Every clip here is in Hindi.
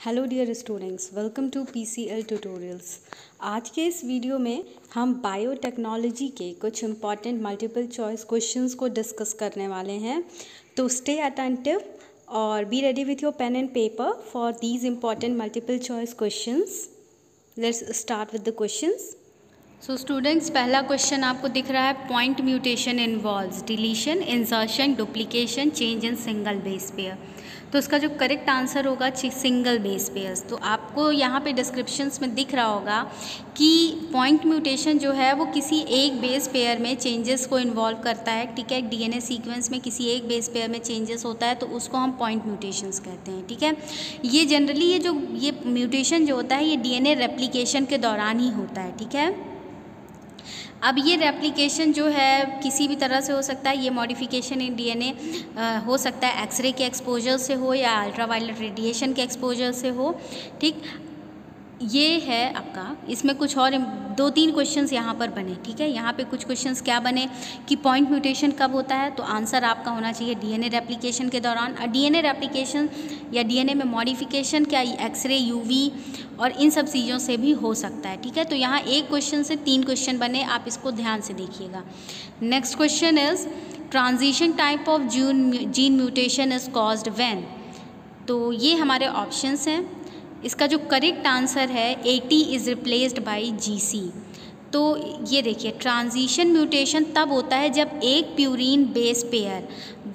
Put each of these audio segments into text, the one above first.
Hello dear students, welcome to PCL tutorials. आज के इस वीडियो में हम बायोटेक्नोलॉजी के कुछ इम्पॉर्टेंट मल्टीपल चॉइस क्वेश्चंस को डिस्कस करने वाले हैं। तो स्टे अटेंटिव और be ready with your pen and paper for these important multiple choice questions. Let's start with the questions. So students, पहला क्वेश्चन आपको दिख रहा है, point mutation involves deletion, insertion, duplication, change in single base pair. तो इसका जो करेक्ट आंसर होगा सिंगल बेस पेयर्स। तो आपको यहाँ पे डिस्क्रिप्शंस में दिख रहा होगा कि पॉइंट म्यूटेशन जो है वो किसी एक बेस पेयर में चेंजेस को इन्वॉल्व करता है। ठीक है, DNA सीक्वेंस में किसी एक बेस पेयर में चेंजेस होता है तो उसको हम पॉइंट म्यूटेशंस कहते हैं। ठीक है, ये जनरली ये म्यूटेशन जो होता है ये DNA रेप्लिकेशन के दौरान ही होता है। ठीक है, अब ये रेप्लिकेशन जो है किसी भी तरह से हो सकता है। ये मॉडिफिकेशन इन DNA हो सकता है एक्सरे के एक्सपोजर से हो या अल्ट्रावायलेट रेडिएशन के एक्सपोजर से हो। ठीक, ये है आपका। इसमें कुछ और 2-3 क्वेश्चंस यहाँ पर बने। ठीक है, यहाँ पे कुछ क्वेश्चंस क्या बने कि पॉइंट म्यूटेशन कब होता है, तो आंसर आपका होना चाहिए DNA रेप्लिकेशन के दौरान। DNA रेप्लिकेशन या DNA में मॉडिफिकेशन क्या एक्सरे, UV और इन सब चीज़ों से भी हो सकता है। ठीक है, तो यहाँ एक क्वेश्चन से 3 क्वेश्चन बने, आप इसको ध्यान से देखिएगा। Next question is transition type of gene mutation is caused when. तो ये हमारे ऑप्शंस हैं। इसका जो करेक्ट आंसर है AT is replaced by GC। तो ये देखिए, ट्रांजिशन म्यूटेशन तब होता है जब एक प्यूरीन बेस पेयर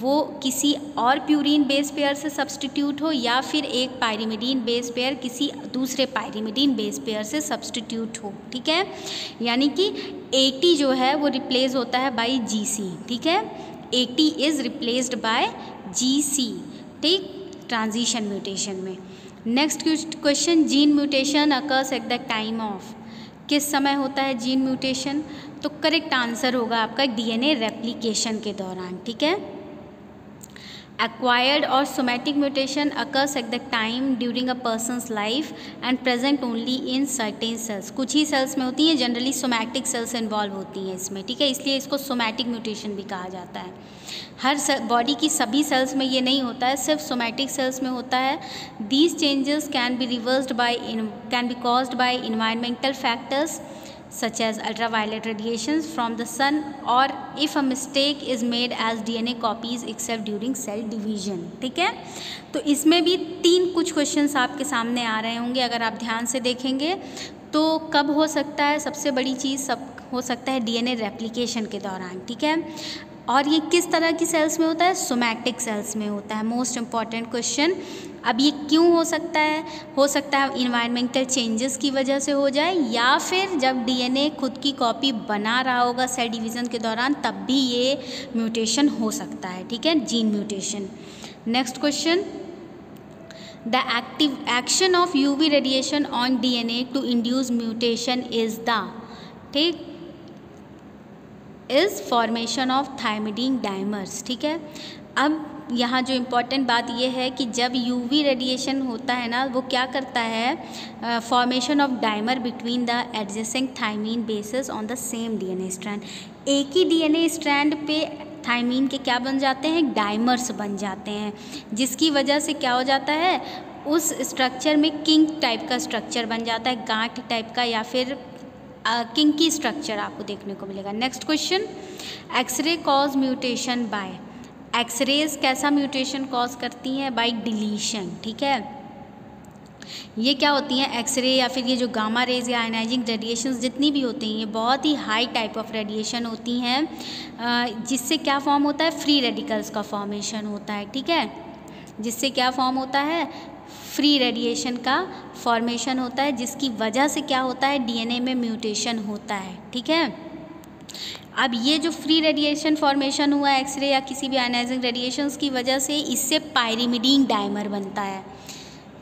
वो किसी और प्यूरीन बेस पेयर से सब्सटीट्यूट हो या फिर एक पायरिमिडीन बेस पेयर किसी दूसरे पायरिमिडीन बेस पेयर से सब्सटीट्यूट हो। ठीक है, यानी कि AT जो है वो रिप्लेस होता है बाई GC। ठीक है, AT is replaced by GC। ठीक, ट्रांजिशन म्यूटेशन में। Next question, gene mutation occurs at the time of. किस समय होता है जीन म्यूटेशन? तो करेक्ट आंसर होगा आपका DNA रेप्लिकेशन के दौरान। ठीक है, एक्वायर्ड और somatic mutation occurs at the time during a person's life and present only in certain cells. कुछ ही सेल्स में होती हैं, जनरली सोमैटिक सेल्स इन्वॉल्व होती हैं इसमें। ठीक है, इसलिए इसको सोमैटिक म्यूटेशन भी कहा जाता है। हर बॉडी की सभी सेल्स में ये नहीं होता है, सिर्फ सोमैटिक सेल्स में होता है। These changes can be caused by environmental factors such as ultraviolet radiations from the sun or if a mistake is made as DNA copies except during cell division। ठीक है, तो इसमें भी 3 कुछ क्वेश्चंस आपके सामने आ रहे होंगे अगर आप ध्यान से देखेंगे। तो कब हो सकता है? सबसे बड़ी चीज़ सब हो सकता है DNA रेप्लिकेशन के दौरान। ठीक है, और ये किस तरह की सेल्स में होता है? सोमैटिक सेल्स में होता है। Most important question. अब ये क्यों हो सकता है? हो सकता है इन्वायरमेंटल चेंजेस की वजह से हो जाए या फिर जब DNA खुद की कॉपी बना रहा होगा सेल डिवीज़न के दौरान, तब भी ये म्यूटेशन हो सकता है। ठीक है, gene mutation. Next question, the active action of UV radiation on DNA to induce mutation is the. ठीक, is formation of thymidine dimers. ठीक है, अब यहाँ जो इम्पॉर्टेंट बात ये है कि जब UV रेडिएशन होता है ना, वो क्या करता है? Formation of dimer between the adjacent thymine bases on the same DNA strand. एक ही DNA स्ट्रैंड पे थायमीन के क्या बन जाते हैं? डाइमर्स बन जाते हैं, जिसकी वजह से क्या हो जाता है? उस स्ट्रक्चर में किंग टाइप का स्ट्रक्चर बन जाता है, गांठ टाइप का, या फिर किंकी स्ट्रक्चर आपको देखने को मिलेगा। Next question, x-ray cause mutation by. X-rays कैसा म्यूटेशन कॉज करती हैं? By deletion. ठीक है, ये क्या होती हैं? एक्सरे या फिर ये जो गामा रेज या आयनाइजिंग रेडिएशंस जितनी भी होती हैं, ये बहुत ही हाई टाइप ऑफ रेडिएशन होती हैं, जिससे क्या फॉर्म होता है? फ्री रेडिकल्स का फॉर्मेशन होता है। ठीक है, जिससे क्या फॉर्म होता है? फ्री रेडिएशन का फॉर्मेशन होता है, जिसकी वजह से क्या होता है? DNA में म्यूटेशन होता है। ठीक है, अब ये जो फ्री रेडिएशन फॉर्मेशन हुआ है एक्सरे या किसी भी आयनाइजिंग रेडिएशंस की वजह से, इससे पायरिमिडीन डाइमर बनता है।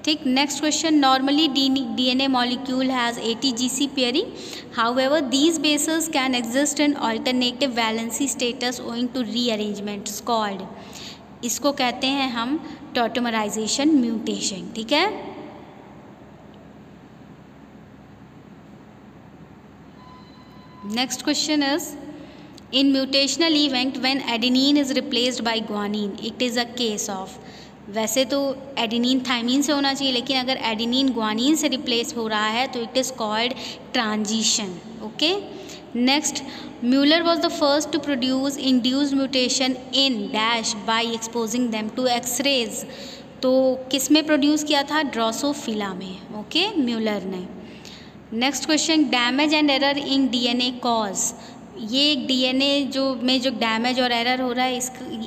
ठीक, next question, normally DNA molecule has AT-GC pairing, however these bases can exist in alternative valency status owing to rearrangements called. इसको कहते हैं हम टॉटोमराइजेशन म्यूटेशन। ठीक है, next question is in mutational event when adenine is replaced by guanine it is a case of. वैसे तो एडेनिन थायमिन से होना चाहिए, लेकिन अगर एडेनिन ग्वानिन से रिप्लेस हो रहा है तो it is called transition. Okay, next, Muller was the first to produce induced mutation in dash by exposing them to x rays. तो किस में प्रोड्यूस किया था? ड्रोसोफिला में। ओके, म्यूलर ने। Next question, damage and error in DNA cause. ये डीएनए जो डैमेज और एरर हो रहा है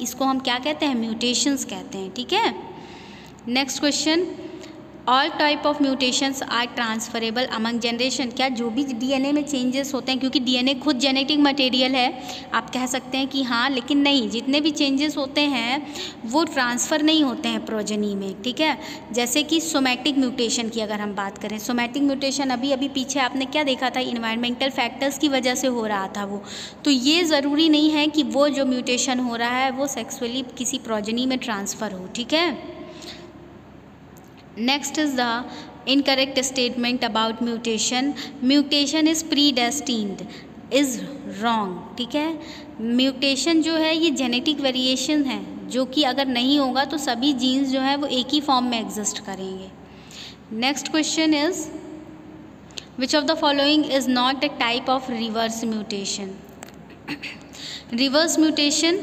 इसको हम क्या कहते हैं? म्यूटेशंस कहते हैं। ठीक है। Next question, all type of mutations are transferable among generation. क्या जो भी डीएनए में चेंजेस होते हैं, क्योंकि डीएनए खुद जेनेटिक मटेरियल है, आप कह सकते हैं कि हाँ, लेकिन नहीं, जितने भी चेंजेस होते हैं वो ट्रांसफ़र नहीं होते हैं प्रोजेनी में। ठीक है। जैसे कि सोमैटिक म्यूटेशन की अगर हम बात करें, सोमैटिक म्यूटेशन अभी पीछे आपने क्या देखा था? इन्वायरमेंटल फैक्टर्स की वजह से हो रहा था वो। तो ये ज़रूरी नहीं है कि वो जो म्यूटेशन हो रहा है वो सेक्सुअली किसी प्रोजेनी में ट्रांसफ़र हो। ठीक है। Next is the incorrect statement about mutation. Mutation is predestined is wrong. ठीक है। म्यूटेशन जो है ये जेनेटिक वेरिएशन है, जो कि अगर नहीं होगा तो सभी जीन्स जो है वो एक ही फॉर्म में एग्जिस्ट करेंगे। Next question is, which of the following is not a type of reverse mutation. Reverse mutation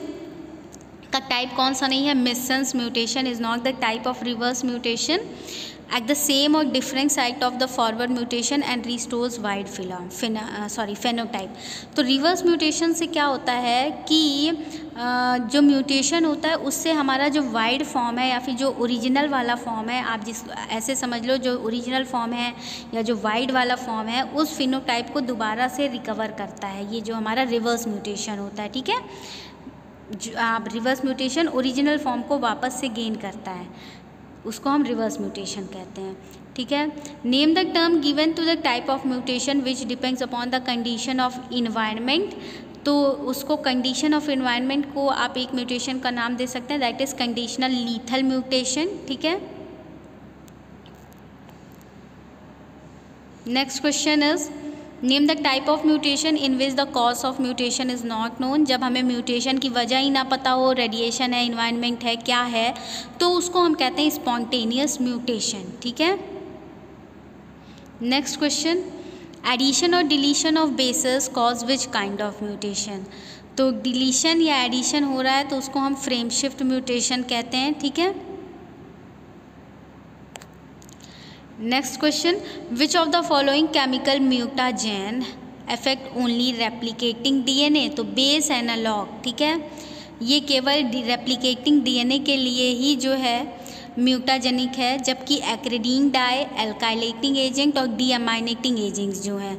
का टाइप कौन सा नहीं है? Missense mutation is not the type of reverse mutation at the same और different site of the forward mutation and restores wild phenotype. तो रिवर्स म्यूटेशन से क्या होता है कि जो म्यूटेशन होता है उससे हमारा जो वाइड फॉर्म है या फिर जो ओरिजिनल वाला फॉर्म है, आप जिस ऐसे समझ लो, जो ओरिजिनल फॉर्म है या जो वाइड वाला फॉर्म है उस फिनोटाइप को दोबारा से रिकवर करता है। ये जो हमारा रिवर्स म्यूटेशन होता है। ठीक है। रिवर्स म्यूटेशन ओरिजिनल फॉर्म को वापस से गेन करता है, उसको हम रिवर्स म्यूटेशन कहते हैं। ठीक है। Name the term given to the type of mutation which depends upon the condition of environment. तो उसको कंडीशन ऑफ इन्वायरमेंट को आप एक म्यूटेशन का नाम दे सकते हैं, that is conditional lethal mutation. ठीक है। Next question is, name the type of mutation in which the cause of mutation is not known. जब हमें म्यूटेशन की वजह ही ना पता हो, रेडिएशन है, इन्वायरमेंट है, क्या है, तो उसको हम कहते हैं स्पॉन्टेनियस म्यूटेशन। ठीक है। नेक्स्ट क्वेश्चन, एडिशन और deletion of bases cause which kind of mutation. तो डिलीशन या एडिशन हो रहा है तो उसको हम फ्रेम शिफ्ट म्यूटेशन कहते हैं। ठीक है। Next question, which of the following chemical mutagen affect only replicating DNA. तो बेस एनालॉग। ठीक है। ये केवल रेप्लिकेटिंग डीएनए के लिए ही जो है म्यूटाजेनिक है, जबकि एक्रिडीन डाई, एल्काइलेटिंग एजेंट और डीअमाइनेटिंग एजेंट्स जो हैं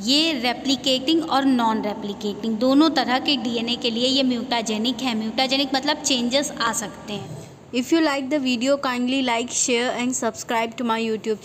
ये रेप्लिकेटिंग और नॉन रेप्लिकेटिंग दोनों तरह के डीएनए के लिए ये म्यूटाजेनिक है। म्यूटाजेनिक मतलब चेंजेस आ सकते हैं। If you like the video, kindly like, share and subscribe to my YouTube channel.